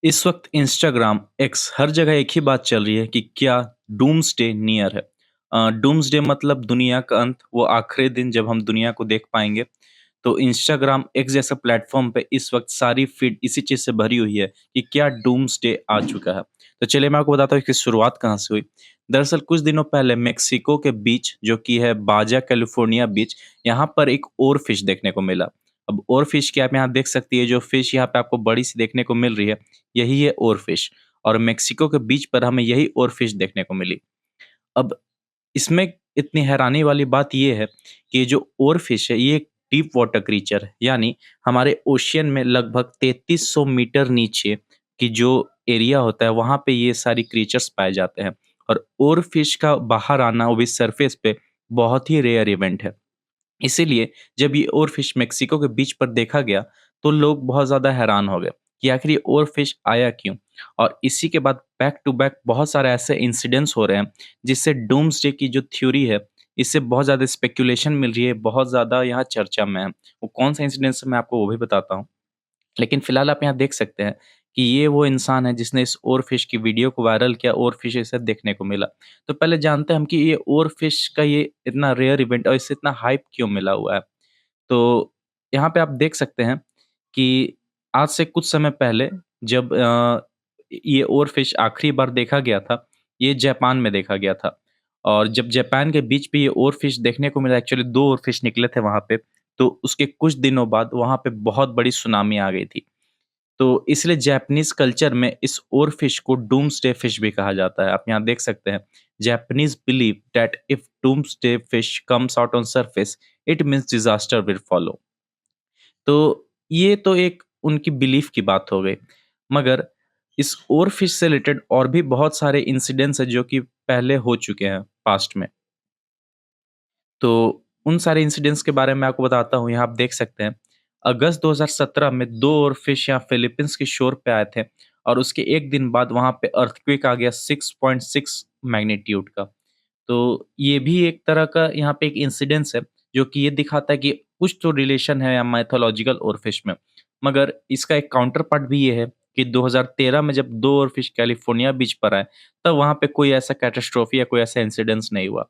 इस वक्त Instagram x हर जगह एक ही बात चल रही है कि क्या डूम्सडे नियर है। डूम्सडे मतलब दुनिया का अंत, वो आखिरी दिन जब हम दुनिया को देख पाएंगे। तो इंस्टाग्राम एक्स जैसा प्लेटफॉर्म पे इस वक्त सारी फीड इसी चीज़ से भरी हुई है कि क्या डूम्सडे आ चुका है। तो चलिए मैं आपको बताता हूँ कि शुरुआत कहाँ से हुई। दरअसल कुछ दिनों पहले मेक्सिको के बीच जो कि है बाजा कैलिफोर्निया बीच, यहाँ पर एक और फिश देखने को मिला। अब और फिश की आप यहाँ देख सकती है, जो फिश यहाँ पे आपको बड़ी सी देखने को मिल रही है, यही है ओरफिश। और मेक्सिको के बीच पर हमें यही ओरफिश देखने को मिली। अब इसमें इतनी हैरानी वाली बात ये है कि ये जो ओरफिश है, ये एक डीप वाटर क्रीचर है। यानी हमारे ओशियन में लगभग 3300 मीटर नीचे की जो एरिया होता है, वहाँ पे ये सारी क्रीचर्स पाए जाते हैं। और ओरफिश का बाहर आना, वो भी सरफेस पे, बहुत ही रेयर इवेंट है। इसीलिए जब ये ओरफिश मेक्सिको के बीच पर देखा गया, तो लोग बहुत ज़्यादा हैरान हो गए कि आखिर ये ओरफिश आया क्यों? और इसी के बाद बैक टू बैक बहुत सारे ऐसे इंसिडेंट्स हो रहे हैं, जिससे डूम्सडे की जो थ्योरी है, इससे बहुत ज़्यादा स्पेकुलेशन मिल रही है, बहुत ज़्यादा यहाँ चर्चा में है। वो कौन-सा इंसिडेंट्स है, मैं आपको वो भी बताता हूँ। लेकिन फिलहाल आप यहाँ देख सकते हैं कि ये वो इंसान है जिसने इस ओरफिश की वीडियो को वायरल किया, ओरफिश इसे देखने को मिला। तो पहले जानते हैं हम कि ये ओरफिश का ये इतना रेयर इवेंट और इसे इतना हाइप क्यों मिला हुआ है? तो यहाँ पे आप देख सकते हैं कि आज से कुछ समय पहले जब ये ओरफिश आखिरी बार देखा गया था, ये जापान में देखा गया था। और जब जापान के बीच पे ये ओरफिश देखने को मिला, एक्चुअली 2 ओरफिश निकले थे वहाँ पे, तो उसके कुछ दिनों बाद वहाँ पे बहुत बड़ी सुनामी आ गई थी। तो इसलिए जापानीज़ कल्चर में इस ओरफिश को डूम्सडे फिश भी कहा जाता है। आप यहाँ देख सकते हैं, Japanese believe that if doomsday fish comes out on surface, it means disaster will follow. तो ये तो एक उनकी बिलीफ की बात हो गई। मगर इस ओरफिश से रिलेटेड और भी बहुत सारे इंसिडेंट्स हैं जो कि पहले हो चुके हैं पास्ट में। तो उन सारे इंसिडेंट्स के बारे में आपको बताता हूँ, यहाँ आप देख सकते हैं। अगस्त 2017 में 2 ओरफिश यहाँ फिलीपींस के शोर पे आए थे और उसके 1 दिन बाद वहाँ पे अर्थक्वेक आ गया 6.6 मैग्नीट्यूड का। तो ये भी एक तरह का यहाँ पे एक इंसिडेंस है, जो कि ये दिखाता है कि कुछ तो रिलेशन है या माइथोलॉजिकल ओरफिश में। मगर इसका एक काउंटर पार्ट भी ये है कि 2013 में जब 2 ओरफिश कैलिफोर्निया बीच पर आए, तब वहाँ पे कोई ऐसा कैटास्ट्रोफी या कोई ऐसा इंसिडेंस नहीं हुआ।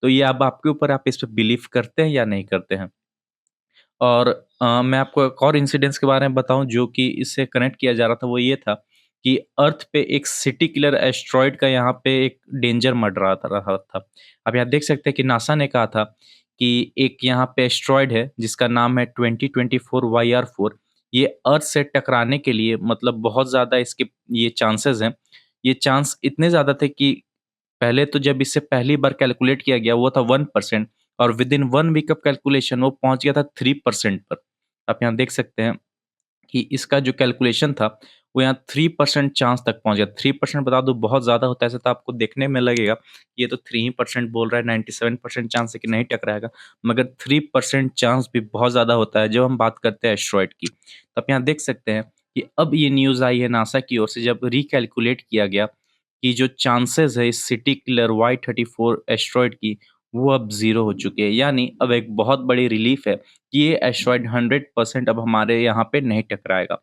तो ये अब आपके ऊपर, आप इस पे बिलीव करते हैं या नहीं करते हैं। और मैं आपको एक और इंसिडेंस के बारे में बताऊँ जो कि इससे कनेक्ट किया जा रहा था, वो ये था कि अर्थ पे एक सिटी किलर एस्टेरॉयड का यहाँ पे एक डेंजर रहा था। आप यहाँ देख सकते हैं कि नासा ने कहा था कि एक यहाँ पे एस्टेरॉयड है जिसका नाम है 2024 YR4। ये अर्थ से टकराने के लिए मतलब बहुत ज़्यादा इसके ये चांसेज़ हैं। ये चांस इतने ज़्यादा थे कि पहले तो जब इसे पहली बार कैलकुलेट किया गया, वो था 1%। और विदिन 1 वीक ऑफ कैलकुलेशन वो पहुँच गया था 3% पर। आप यहाँ देख सकते हैं कि इसका जो कैलकुलेशन था, वो यहाँ 3% चांस तक पहुँच गया। 3% बता दूँ बहुत ज़्यादा होता है, ऐसे तो आपको देखने में लगेगा, कि ये तो 3 ही परसेंट बोल रहा है, 97% चांस है कि नहीं टकराएगा। मगर 3% चांस भी बहुत ज़्यादा होता है जब हम बात करते हैं एस्टेरॉयड की। तो आप यहाँ देख सकते हैं कि अब ये न्यूज़ आई है नासा की ओर से, जब रिकैलकुलेट किया गया कि जो चांसेज़ है इस सिटी किलर Y34 एस्टेरॉयड की, वो अब ज़ीरो हो चुके हैं। यानी अब एक बहुत बड़ी रिलीफ़ है कि ये एस्टेरॉयड 100% अब हमारे यहाँ पे नहीं टकराएगा।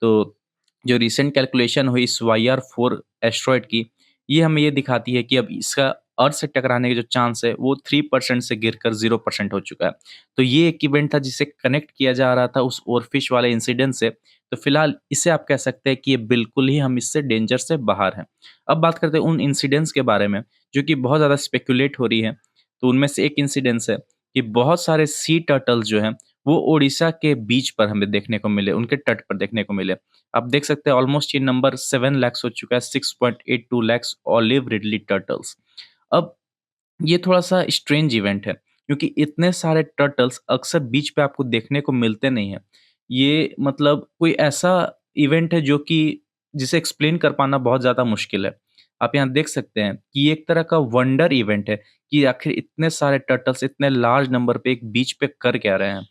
तो जो रीसेंट कैलकुलेशन हुई इस YR4 एस्टेरॉयड की, ये हमें ये दिखाती है कि अब इसका अर्थ से टकराने के जो चांस है, वो 3% से गिरकर 0% हो चुका है। तो ये एक इवेंट था जिसे कनेक्ट किया जा रहा था उस ओरफिश वाले इंसिडेंट से। तो फिलहाल इसे आप कह सकते हैं कि ये बिल्कुल ही हम इससे डेंजर से बाहर हैं। अब बात करते हैं उन इंसिडेंट्स के बारे में, जो कि बहुत ज़्यादा स्पेकुलेट हो रही है। तो उनमें से एक इंसिडेंस है कि बहुत सारे सी टर्टल्स जो हैं, वो ओडिशा के बीच पर हमें देखने को मिले, उनके तट पर देखने को मिले। आप देख सकते हैं ऑलमोस्ट ये नंबर 7 लैक्स हो चुका है, 6.82 लैक्स ऑलिव रिडली टर्टल्स। अब ये थोड़ा-सा स्ट्रेंज इवेंट है, क्योंकि इतने सारे टर्टल्स अक्सर बीच पे आपको देखने को मिलते नहीं हैं। ये मतलब कोई ऐसा इवेंट है जो कि जिसे एक्सप्लेन कर पाना बहुत ज़्यादा मुश्किल है। आप यहाँ देख सकते हैं कि ये एक तरह का वंडर इवेंट है कि आखिर इतने सारे टर्टल्स इतने लार्ज नंबर पे एक बीच पे कर क्या रहे हैं।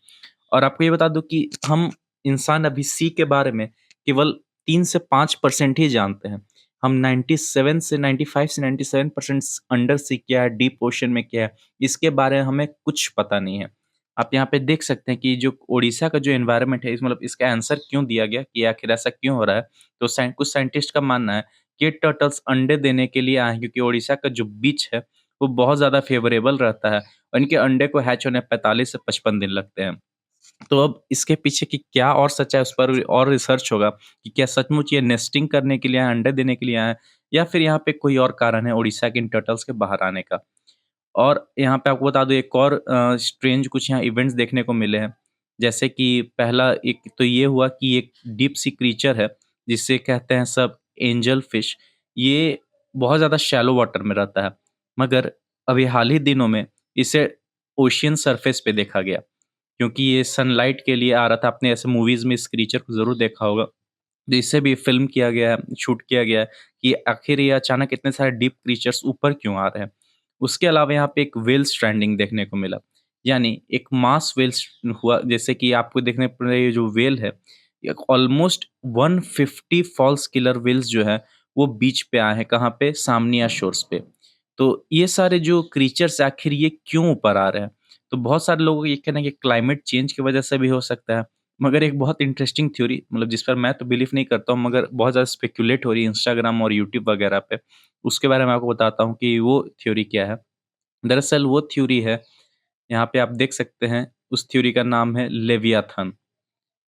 और आपको ये बता दूँ कि हम इंसान अभी सी के बारे में केवल 3 से 5% ही जानते हैं। हम 97 से 95 से 97% अंडर सी क्या है, डीप ओशन में क्या है, इसके बारे में हमें कुछ पता नहीं है। आप यहाँ पे देख सकते हैं कि जो ओडिशा का जो एनवायरनमेंट है, इस मतलब इसका आंसर क्यों दिया गया कि आखिर ऐसा क्यों हो रहा है? तो कुछ साइंटिस्ट का मानना है कि ये टर्टल्स अंडे देने के लिए आए हैं, क्योंकि ओडिशा का जो बीच है, वो बहुत ज़्यादा फेवरेबल रहता है और इनके अंडे को हैच होने 45 से 55 दिन लगते हैं। तो अब इसके पीछे की क्या और सच्चाई है, उस पर और रिसर्च होगा कि क्या सचमुच ये नेस्टिंग करने के लिए आए हैं, अंडे देने के लिए आए हैं, या फिर यहाँ पे कोई और कारण है ओडिशा के इन टर्टल्स के बाहर आने का। और यहाँ पे आपको बता दूँ एक और स्ट्रेंज कुछ यहाँ इवेंट्स देखने को मिले हैं। जैसे कि पहला एक तो ये हुआ कि एक डीप सी क्रीचर है, जिसे कहते हैं सब एंजल फिश। ये बहुत ज़्यादा शैलो वाटर में रहता है, मगर अभी हाल ही दिनों में इसे ओशियन सरफेस पे देखा गया। क्योंकि ये सनलाइट के लिए आ रहा था, आपने ऐसे मूवीज़ में इस क्रीचर को ज़रूर देखा होगा। तो इसे भी फ़िल्म किया गया है, शूट किया गया है कि आखिर ये अचानक इतने सारे डीप क्रीचर्स ऊपर क्यों आ रहे हैं। उसके अलावा यहाँ पे एक व्हेल स्ट्रैंडिंग देखने को मिला, यानी एक मास व्हेल्स हुआ, जैसे कि आपको देखने को मिला ये जो व्हेल है, एक ऑलमोस्ट 150 फॉल्स किलर व्हेल्स जो है, वो बीच पे आए हैं, कहाँ पे? सामनिया शोर्स पे। तो ये सारे जो क्रीचर्स आखिर ये क्यों ऊपर आ रहे हैं? तो बहुत सारे लोगों का ये कहना है कि क्लाइमेट चेंज की वजह से भी हो सकता है। मगर एक बहुत इंटरेस्टिंग थ्योरी, मतलब जिस पर मैं तो बिलीव नहीं करता हूँ, मगर बहुत ज़्यादा स्पेकुलेट हो रही है इंस्टाग्राम और यूट्यूब वगैरह पे, उसके बारे में आपको बताता हूँ कि वो थ्योरी क्या है। दरअसल वो थ्योरी है, यहाँ पे आप देख सकते हैं, उस थ्योरी का नाम है लेवियाथन।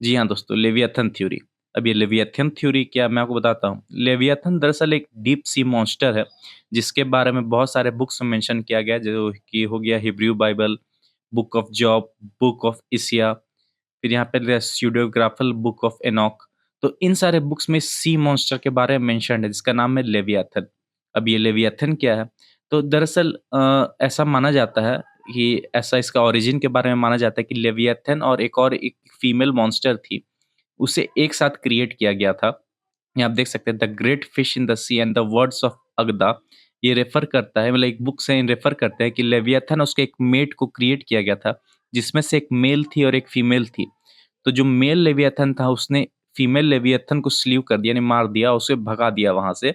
जी हाँ दोस्तों, लेवियाथन थ्योरी। अब ये लेवियाथन थ्योरी क्या, मैं आपको बताता हूँ। लेवियाथन दरअसल एक डीप सी मॉन्स्टर है, जिसके बारे में बहुत सारे बुक्स में मेंशन किया गया है, जो कि हो गया Hebrew Bible, book of Job, book of Isaiah, फिर यहाँ पे स्यूडोग्राफल बुक ऑफ एनॉक। तो इन सारे बुक्स में सी मॉन्स्टर के बारे में मेंशन्ड है, जिसका नाम है लेवियाथन। अब ये लेवियाथन क्या है? तो दरअसल ऐसा माना जाता है कि ऐसा इसका ओरिजिन के बारे में माना जाता है कि लेवियाथन और एक फीमेल मॉन्स्टर थी, उसे एक साथ क्रिएट किया गया था। ये आप देख सकते हैं, the great fish in the sea and the words of Agur, ये रेफर करता है, मतलब एक बुक से रेफर करते हैं कि लेवियाथन उसके एक मेट को क्रिएट किया गया था, जिसमें से एक मेल थी और एक फीमेल थी। तो जो मेल लेवियाथन था, उसने फीमेल लेवियाथन को स्लीव कर दिया, यानी मार दिया, उसे भगा दिया वहाँ से,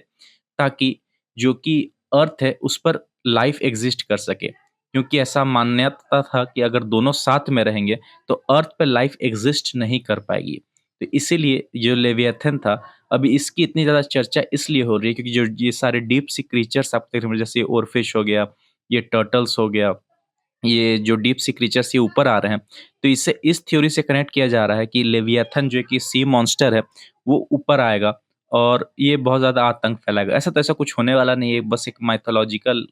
ताकि जो कि अर्थ है, उस पर लाइफ एग्ज़िस्ट कर सके। क्योंकि ऐसा मान्यता था कि अगर दोनों साथ में रहेंगे, तो अर्थ पे लाइफ एग्ज़िस्ट नहीं कर पाएगी। तो इसीलिए जो लेवियाथन था, अभी इसकी इतनी ज़्यादा चर्चा इसलिए हो रही है क्योंकि जो ये सारे डीप सी क्रीचर्स आप देख रहे हैं, जैसे ओरफिश हो गया, ये टर्टल्स हो गया, ये जो डीप सी क्रीचर्स ये ऊपर आ रहे हैं, तो इसे इस थ्योरी से कनेक्ट किया जा रहा है कि लेवियाथन जो है कि सी मॉन्स्टर है, वो ऊपर आएगा और ये बहुत ज़्यादा आतंक फैलाएगा। ऐसा तो ऐसा कुछ होने वाला नहीं है, बस एक माइथोलॉजिकल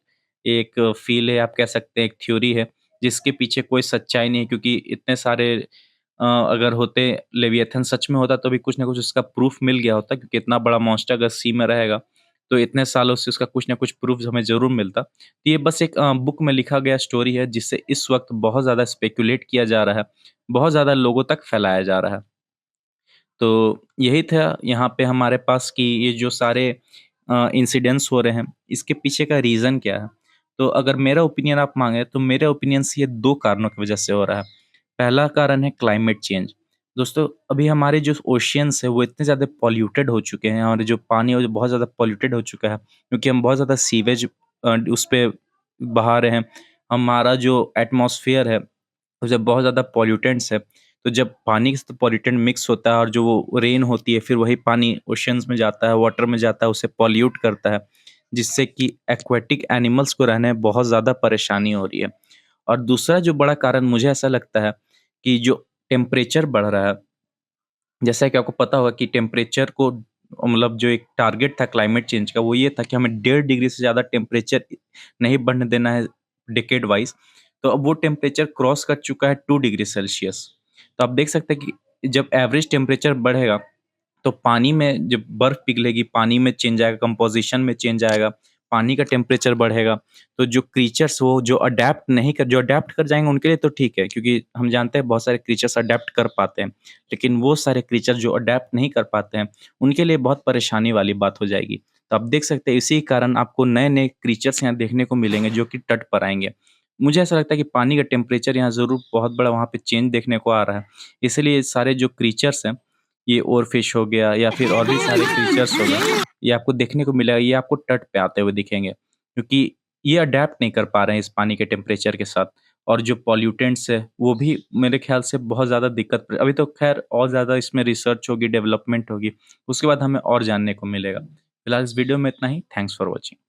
एक फ़ील है, आप कह सकते हैं एक थ्योरी है, जिसके पीछे कोई सच्चाई नहीं है, क्योंकि इतने सारे अगर होते, लेविएथन सच में होता तो भी कुछ ना कुछ उसका प्रूफ मिल गया होता, क्योंकि इतना बड़ा मॉन्स्टर अगर सी में रहेगा, तो इतने सालों से उसका कुछ ना कुछ प्रूफ हमें ज़रूर मिलता। तो ये बस एक बुक में लिखा गया स्टोरी है, जिससे इस वक़्त बहुत ज़्यादा स्पेकुलेट किया जा रहा है, बहुत ज़्यादा लोगों तक फैलाया जा रहा है। तो यही था यहाँ पे हमारे पास कि ये जो सारे इंसिडेंट्स हो रहे हैं, इसके पीछे का रीज़न क्या है? तो अगर मेरा ओपिनियन आप माँगे, तो मेरे ओपिनियन से ये 2 कारणों की वजह से हो रहा है। पहला कारण है क्लाइमेट चेंज। दोस्तों, अभी हमारे जो ओशियंस हैं, वो इतने ज़्यादा पॉल्यूटेड हो चुके हैं और जो पानी है, वो बहुत ज़्यादा पॉल्यूटेड हो चुका है, क्योंकि हम बहुत ज़्यादा सीवेज उस पे बहा रहे हैं। हमारा जो एटमॉस्फेयर है, जब बहुत ज़्यादा पॉल्यूटेंट्स है, तो जब पानी के साथ पॉल्यूटेंट मिक्स होता है और जो वो रेन होती है, फिर वही पानी ओशियंस में जाता है, वाटर में जाता है, उसे पॉल्यूट करता है, जिससे कि एक्वाटिक एनिमल्स को रहने में बहुत ज़्यादा परेशानी हो रही है। और दूसरा जो बड़ा कारण मुझे ऐसा लगता है कि जो टेम्परेचर बढ़ रहा है, जैसा कि आपको पता होगा कि टेम्परेचर को, मतलब जो एक टारगेट था क्लाइमेट चेंज का, वो ये था कि हमें 1.5 डिग्री से ज़्यादा टेम्परेचर नहीं बढ़ने देना है डिकेड वाइज। तो अब वो टेम्परेचर क्रॉस कर चुका है 2 डिग्री सेल्सियस। तो आप देख सकते हैं कि जब एवरेज टेम्परेचर बढ़ेगा, तो पानी में जब बर्फ पिघलेगी, पानी में चेंज आएगा, कंपोज़िशन में चेंज आएगा, पानी का टेम्परेचर बढ़ेगा, तो जो क्रीचर्स वो जो अडैप्ट कर जाएँगे उनके लिए तो ठीक है, क्योंकि हम जानते हैं बहुत सारे क्रीचर्स अडैप्ट कर पाते हैं। लेकिन वो सारे क्रीचर जो अडैप्ट नहीं कर पाते हैं, उनके लिए बहुत परेशानी वाली बात हो जाएगी। तो आप देख सकते हैं इसी कारण आपको नए-नए क्रीचर्स यहाँ देखने को मिलेंगे जो कि तट पर आएँगे। मुझे ऐसा लगता है कि पानी का टेम्परेचर यहाँ ज़रूर बहुत बड़ा वहाँ पे चेंज देखने को आ रहा है। इसलिए सारे जो क्रीचर्स हैं, ये ओरफिश हो गया या फिर और भी सारे क्रीचर्स हो गए, ये आपको देखने को मिलेगा, ये आपको तट पे आते हुए दिखेंगे, क्योंकि ये अडैप्ट नहीं कर पा रहे हैं इस पानी के टेम्परेचर के साथ। और जो पॉल्यूटेंट्स है, वो भी मेरे ख़्याल से बहुत ज़्यादा दिक्कत अभी तो ख़ैर और ज़्यादा इसमें रिसर्च होगी, डेवलपमेंट होगी, उसके बाद हमें और जानने को मिलेगा। फिलहाल इस वीडियो में इतना ही। Thanks for watching.